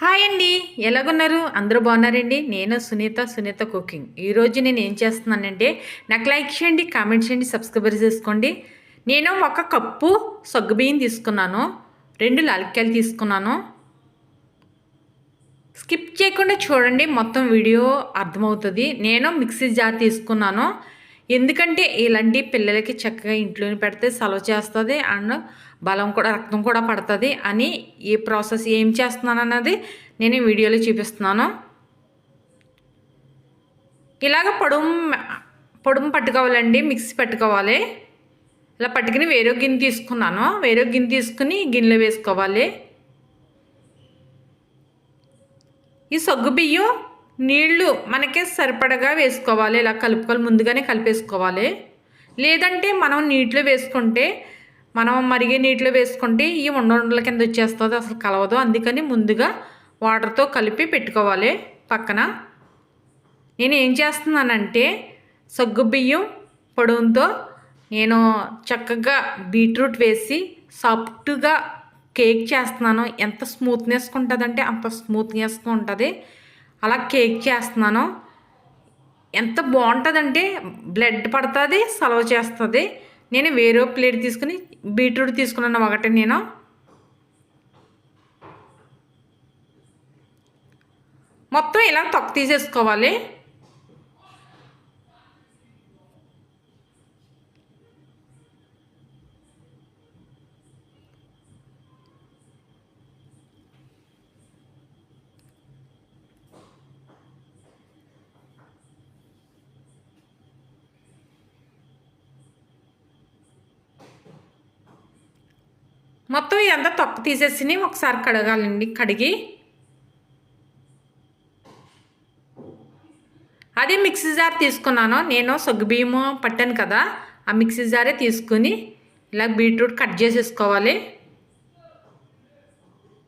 Hi అండి. ఎలాగున్నారు? అందరూ బాగున్నారండి? నేను సునీత కుకింగ్. ఈరోజు నేను ఏం చేస్తున్నానంటే, నాకు లైక్ చేయండి, కామెంట్ చేయండి, సబ్స్క్రైబర్ చేసుకోండి. నేను ఒక కప్పు సగ్గుబియ్యం తీసుకున్నాను, 2 లాలిక్కాయలు తీసుకున్నాను. స్కిప్ చేయకుండా చూడండి, మొత్తం వీడియో అర్థమవుతుంది. నేను మిక్సీ జార్ తీసుకున్నాను, ఎందుకంటే ఇలాంటి పిల్లలకి చక్కగా ఇంట్లోనే పెడితే సలవ చేస్తుంది అండ్ బలం కూడా, రక్తం కూడా పడుతుంది అని ఈ ప్రాసెస్ ఏం చేస్తున్నాను అన్నది నేను ఈ వీడియోలో చూపిస్తున్నాను. ఇలాగ పొడుము పట్టుకోవాలండి, మిక్సీ పట్టుకోవాలి. ఇలా పట్టుకుని వేరే గిన్నె తీసుకున్నాను, వేరే గిన్నె తీసుకుని గిన్నెలో వేసుకోవాలి. ఈ సగ్గుబియ్యం నీళ్లు మనకి సరిపడగా వేసుకోవాలి. ఇలా కలుపుకొని ముందుగానే కలిపేసుకోవాలి. లేదంటే మనం నీటిలో వేసుకుంటే, మనం మరిగే నీటిలో వేసుకుంటే ఈ ఉండల కింద వచ్చేస్తుంది, అసలు కలవదు. అందుకని ముందుగా వాటర్తో కలిపి పెట్టుకోవాలి పక్కన. నేను ఏం చేస్తున్నానంటే, సగ్గుబియ్యం పొడుముతో నేను చక్కగా బీట్రూట్ వేసి సాఫ్ట్గా కేక్ చేస్తున్నాను. ఎంత స్మూత్నెస్గా ఉంటుందంటే అంత స్మూత్నెస్గా ఉంటుంది. అలా కేక్ చేస్తున్నాను. ఎంత బాగుంటుందంటే బ్లడ్ పడుతుంది, సలవ చేస్తుంది. నేను వేరే ప్లేట్ తీసుకుని బీట్రూట్ తీసుకున్నాను ఒకటి. నేను మొత్తం ఇలా తొక్క తీసేసుకోవాలి. మొత్తం ఇదంతా తొక్క తీసేసి ఒకసారి కడగాలండి. కడిగి అదే మిక్సీ జార్ తీసుకున్నాను. నేను సగ్గుబియ్యము పట్టాను కదా, ఆ మిక్సీ జారే తీసుకుని ఇలా బీట్రూట్ కట్ చేసేసుకోవాలి.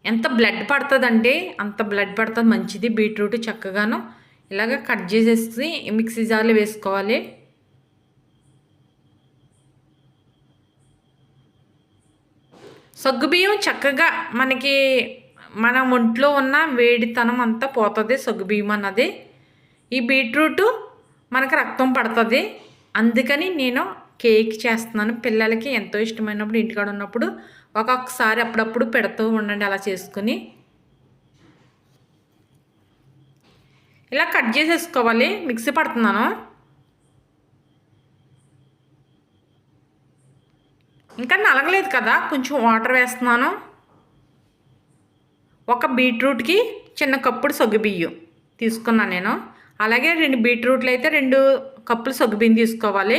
ఎంత బ్లడ్ పడుతుందంటే అంత బ్లడ్ పడుతుంది, మంచిది బీట్రూట్. చక్కగాను ఇలాగ కట్ చేసేసి మిక్సీ జార్లో వేసుకోవాలి. సగ్గుబియ్యం చక్కగా మనకి మన ఒంట్లో ఉన్న వేడితనం అంతా పోతుంది సగ్గుబియ్యం అన్నది. ఈ బీట్రూట్ మనకు రక్తం పడుతుంది. అందుకని నేను కేక్ చేస్తున్నాను. పిల్లలకి ఎంతో ఇష్టమైనప్పుడు ఇంటికాడ ఉన్నప్పుడు ఒక్కొక్కసారి అప్పుడప్పుడు పెడుతూ ఉండండి. అలా చేసుకుని ఇలా కట్ చేసేసుకోవాలి. మిక్సీ పడుతున్నాను. ఇంకా నలగలేదు కదా, కొంచెం వాటర్ వేస్తున్నాను. ఒక బీట్రూట్కి చిన్న కప్పుడు సగ్గుబియ్యం తీసుకున్నాను నేను. అలాగే 2 బీట్రూట్లు అయితే 2 కప్పులు సగ్గుబియ్యం తీసుకోవాలి.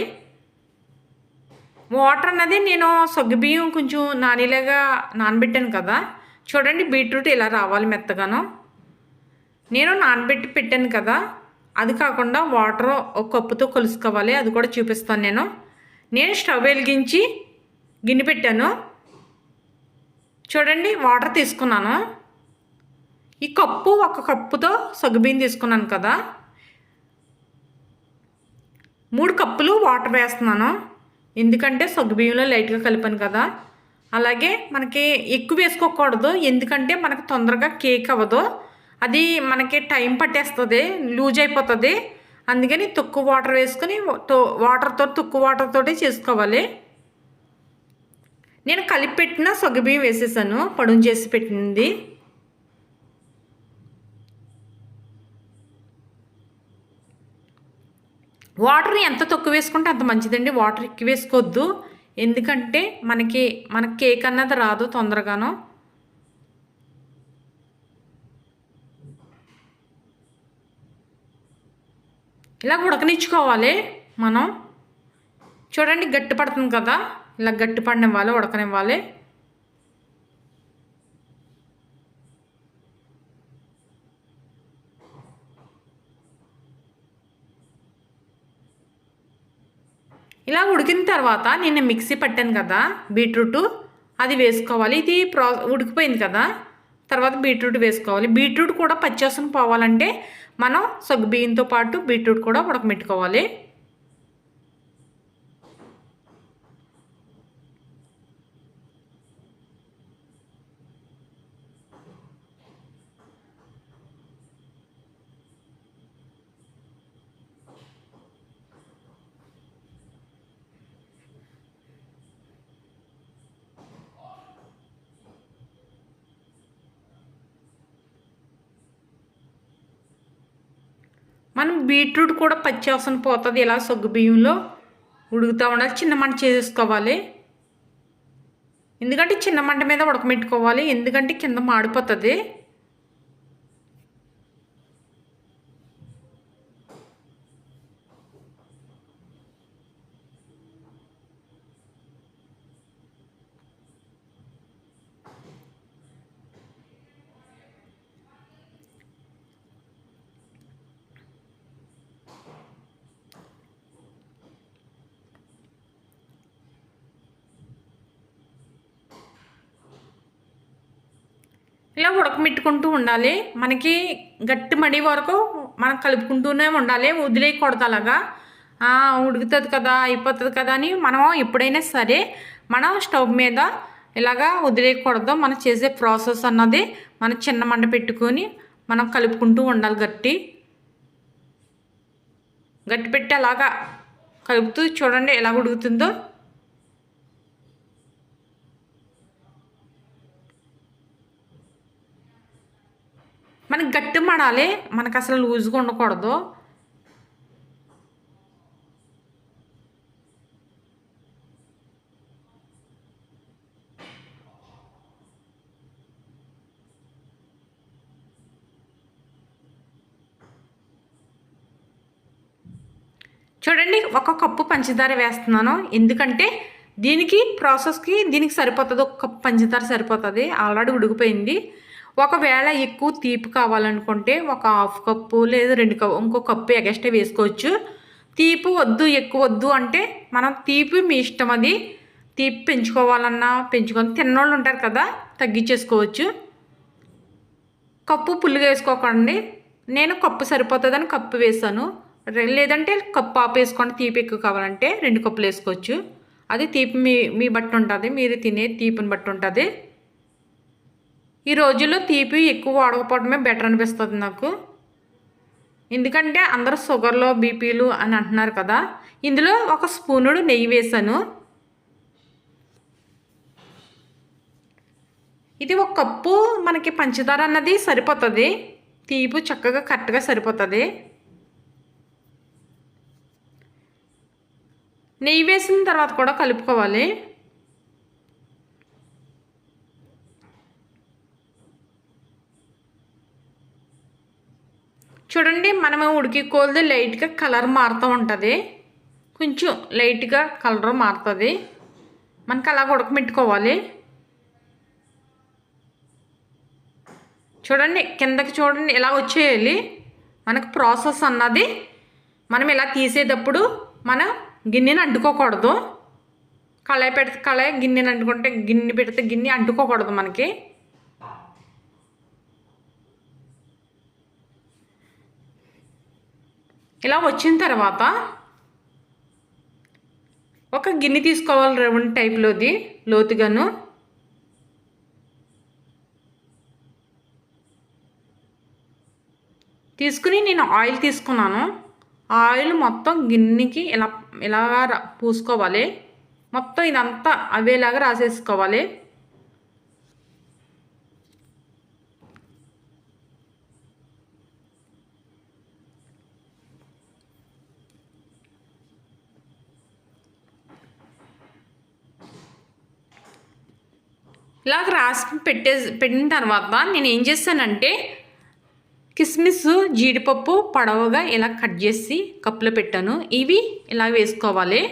వాటర్ అన్నది నేను సగ్గుబియ్యం కొంచెం నానిలాగా నానబెట్టాను కదా, చూడండి బీట్రూట్ ఇలా రావాలి మెత్తగాను. నేను నానబెట్టి పెట్టాను కదా, అది కాకుండా వాటర్ ఒక కప్పుతో కలుసుకోవాలి. అది కూడా చూపిస్తాను నేను. నేను స్టవ్ వెలిగించి గిన్నె పెట్టాను. చూడండి వాటర్ తీసుకున్నాను. ఈ కప్పు ఒక కప్పుతో సగ్గుబియ్యం తీసుకున్నాను కదా, 3 కప్పులు వాటర్ వేస్తున్నాను. ఎందుకంటే సగ్గుబియ్యంలో లైట్గా కలిపాను కదా. అలాగే మనకి ఎక్కువ వేసుకోకూడదు, ఎందుకంటే మనకు తొందరగా కేక్ అవ్వదు. అది మనకి టైం పట్టేస్తుంది, లూజ్ అయిపోతుంది. అందుకని తక్కువ వాటర్ వేసుకుని తక్కువ వాటర్తోటి చేసుకోవాలి. నేను కలిపి పెట్టిన సగ్గుబియ్యం వేసేసాను, పొడుము చేసి పెట్టింది. వాటర్ ఎంత తక్కువ వేసుకుంటే అంత మంచిదండి. వాటర్ ఎక్కువ వేసుకోవద్దు, ఎందుకంటే మన కేక్ అన్నది రాదు తొందరగాను. ఇలా ఉడకనిచ్చుకోవాలి మనం. చూడండి గట్టి పడుతుంది కదా, ఇలా గట్టి పడనివ్వాలి, ఉడకనివ్వాలి. ఇలా ఉడికిన తర్వాత నేను మిక్సీ పట్టాను కదా బీట్రూట్, అది వేసుకోవాలి. ఇది ఉడికిపోయింది కదా, తర్వాత బీట్రూట్ వేసుకోవాలి. బీట్రూట్ కూడా పచ్చివాసన పోవాలంటే మనం సగ్గుబియ్యంతో పాటు బీట్రూట్ కూడా ఉడకబెట్టుకోవాలి. మనం బీట్రూట్ కూడా పచ్చి వాసన పోతుంది. ఇలా సగ్గు బియ్యంలో ఉడుకుతూ ఉండాలి. చిన్న మంట చేసుకోవాలి. ఎందుకంటే చిన్న మంట మీద ఉడకమెట్టుకోవాలి. ఎందుకంటే కింద మాడిపోతుంది. ఇలా ఉడకమెట్టుకుంటూ ఉండాలి. మనకి గట్టి మడి వరకు మనం కలుపుకుంటూనే ఉండాలి. వదిలేయకూడదు అలాగా. ఉడుకుతుంది కదా, అయిపోతుంది కదా అని మనం ఎప్పుడైనా సరే మనం స్టవ్ మీద ఇలాగా వదిలేయకూడదు. మనం చేసే ప్రాసెస్ అన్నది మనం చిన్న మంట పెట్టుకొని మనం కలుపుకుంటూ ఉండాలి. గట్టి పెట్టి అలాగా కలుపుతూ చూడండి ఎలా ఉడుకుతుందో. మనకి గట్టి మడాలి. మనకు అసలు లూజ్గా ఉండకూడదు. చూడండి, ఒక కప్పు పంచదార వేస్తున్నాను. ఎందుకంటే దీనికి ప్రాసెస్కి దీనికి సరిపోతుంది. ఒక కప్పు పంచదార సరిపోతుంది. ఆల్రెడీ ఉడికిపోయింది. ఒకవేళ ఎక్కువ తీపి కావాలనుకుంటే ఒక హాఫ్ కప్పు లేదా 2 కప్పు ఇంకో కప్పు ఎగస్ట్రా వేసుకోవచ్చు. తీపి వద్దు, ఎక్కువ వద్దు అంటే మనం తీపి మీ ఇష్టం. అది తీపి పెంచుకోవాలన్నా పెంచుకొని తిన్నోళ్ళు ఉంటారు కదా, తగ్గించేసుకోవచ్చు. కప్పు పుల్లుగా వేసుకోకండి. నేను కప్పు సరిపోతుందని కప్పు వేసాను. లేదంటే కప్పు ఆపు వేసుకోండి. తీపి ఎక్కువ కావాలంటే 2 కప్పులు వేసుకోవచ్చు. అది తీపి మీ బట్టి ఉంటుంది. మీరు తినే తీపిని బట్టి ఉంటుంది. ఈ రోజుల్లో తీపి ఎక్కువ వాడకపోవడమే బెటర్ అనిపిస్తుంది నాకు. ఎందుకంటే అందరూ షుగర్లో బీపీలు అని అంటున్నారు కదా. ఇందులో ఒక స్పూనుడు నెయ్యి వేసాను. ఇది ఒక కప్పు మనకి పంచదార అన్నది సరిపోతుంది. తీపి చక్కగా కరెక్ట్గా సరిపోతుంది. నెయ్యి వేసిన తర్వాత కూడా కలుపుకోవాలి. చూడండి, మనము ఉడికి కొలది లైట్గా కలర్ మారుతూ ఉంటుంది. కొంచెం లైట్గా కలర్ మారుతుంది. మనకు అలాగ ఉడకమెట్టుకోవాలి. చూడండి, కిందకి చూడండి ఇలా వచ్చేయాలి. మనకు ప్రాసెస్ అన్నది మనం ఇలా తీసేటప్పుడు మనం గిన్నెని అంటుకోకూడదు. కళాయి పెడితే కళాయి, గిన్నెని అంటుకుంటే గిన్నె పెడితే గిన్నె అంటుకోకూడదు మనకి. ఇలా వచ్చిన తర్వాత ఒక గిన్నె తీసుకోవాలి. రౌండ్ టైప్లోది లోతుగాను. తీసుకుని నేను ఆయిల్ తీసుకున్నాను. ఆయిల్ మొత్తం గిన్నెకి ఇలాగా పూసుకోవాలి. మొత్తం ఇదంతా అవేలాగా రాసేసుకోవాలి. ఇలాగ రాసి పెట్టిన తర్వాత నేను ఏం చేస్తానంటే కిస్మిస్, జీడిపప్పు పొడవుగా ఇలా కట్ చేసి కప్పులో పెట్టాను. ఇవి ఇలా వేసుకోవాలి.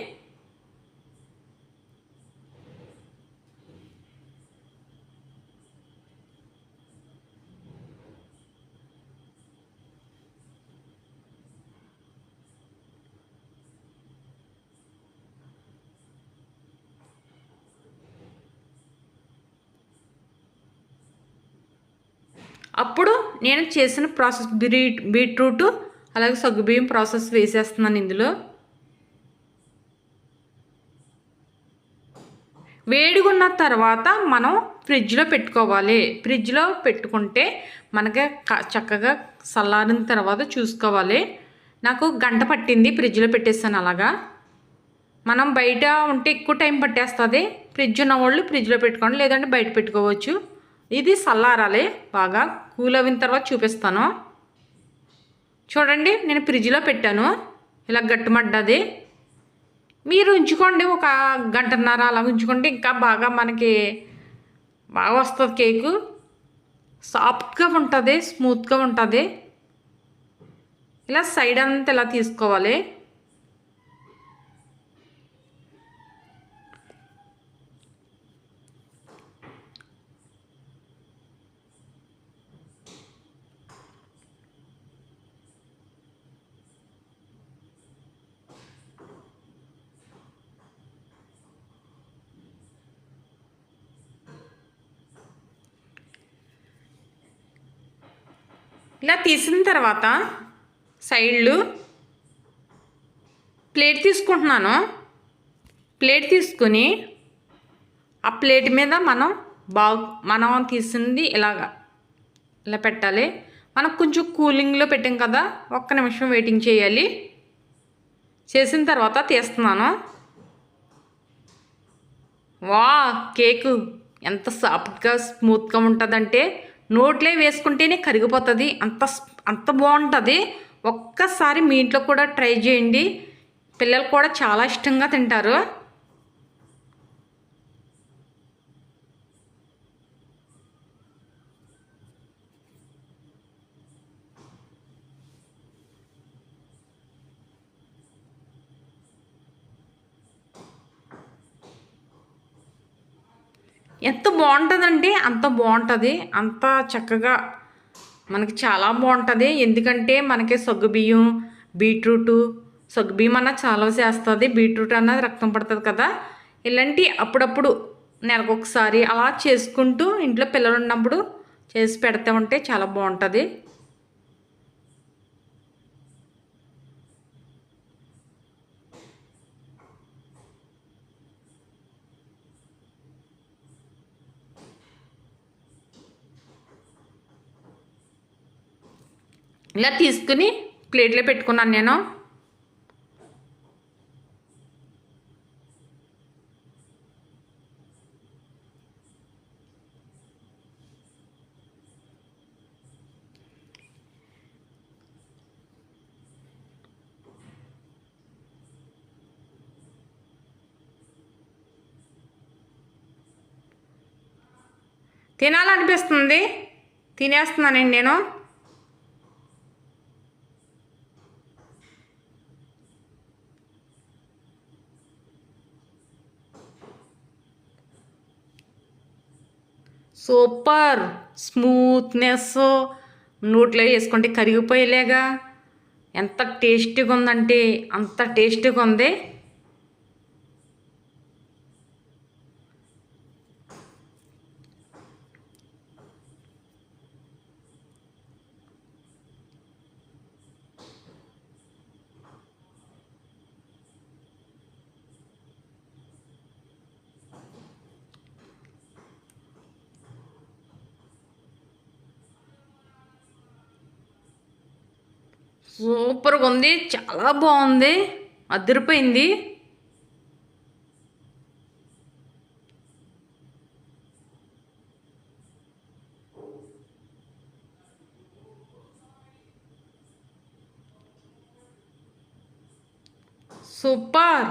అప్పుడు నేను చేసిన ప్రాసెస్ బీట్రూట్ అలాగే సగ్గుబియ్యం ప్రాసెస్ వేసేస్తున్నాను ఇందులో. వేడిగున్న తర్వాత మనం ఫ్రిడ్జ్లో పెట్టుకోవాలి. ఫ్రిడ్జ్లో పెట్టుకుంటే మనకి చక్కగా చల్లారిన తర్వాత చూసుకోవాలి. నాకు గంట పట్టింది, ఫ్రిడ్జ్లో పెట్టేస్తాను అలాగా. మనం బయట ఉంటే ఎక్కువ టైం పట్టేస్తుంది. ఫ్రిడ్జ్ ఉన్న వాళ్ళు ఫ్రిడ్జ్లో పెట్టుకోండి, లేదంటే బయట పెట్టుకోవచ్చు. ఇది చల్లారాలి. బాగా కూల్ అయిన తర్వాత చూపిస్తాను. చూడండి నేను ఫ్రిడ్జ్లో పెట్టాను, ఇలా గట్టుమడ్డది. మీరు ఉంచుకోండి, ఒక గంటన్నర అలా ఉంచుకోండి, ఇంకా బాగా మనకి బాగా వస్తుంది కేకు. సాఫ్ట్గా ఉంటుంది, స్మూత్గా ఉంటుంది. ఇలా సైడ్ అంతా ఇలా తీసుకోవాలి. ఇలా తీసిన తర్వాత సైడ్లు ప్లేట్ తీసుకుంటున్నాను. ప్లేట్ తీసుకుని ఆ ప్లేట్ మీద మనం తీసింది ఇలా పెట్టాలి. మనం కొంచెం కూలింగ్లో పెట్టాం కదా, ఒక్క నిమిషం వెయిటింగ్ చేయాలి. చేసిన తర్వాత తీస్తున్నాను. వా, కేకు ఎంత సాఫ్ట్గా స్మూత్గా ఉంటుందంటే నోట్లో వేసుకుంటేనే కరిగిపోతుంది, అంత బాగుంటుంది. ఒక్కసారి మీ ఇంట్లో కూడా ట్రై చేయండి, పిల్లలు కూడా చాలా ఇష్టంగా తింటారు. ఎంత బాగుంటుందంటే అంత బాగుంటుంది, అంత చక్కగా మనకి చాలా బాగుంటుంది. ఎందుకంటే మనకి సగ్గుబియ్యం, బీట్రూటు, సగ్గుబియ్యం అన్నది చాలా చేస్తుంది, బీట్రూట్ అన్నది రక్తం పడుతుంది కదా. ఇలాంటి అప్పుడప్పుడు నెలకొకసారి అలా చేసుకుంటూ ఇంట్లో పిల్లలు ఉన్నప్పుడు చేసి పెడతా ఉంటే చాలా బాగుంటుంది. ఇలా తీసుకుని ప్లేట్లో పెట్టుకున్నాను నేను. తినాలనిపిస్తుంది, తినేస్తున్నానండి నేను. సూపర్ స్మూత్నెస్, నోట్లో వేసుకుంటే కరిగిపోయేలాగా ఎంత టేస్టీగా ఉందంటే అంత టేస్టీగా ఉంది. సూపర్గా ఉంది, చాలా బాగుంది, అదిరిపోయింది. సూపర్.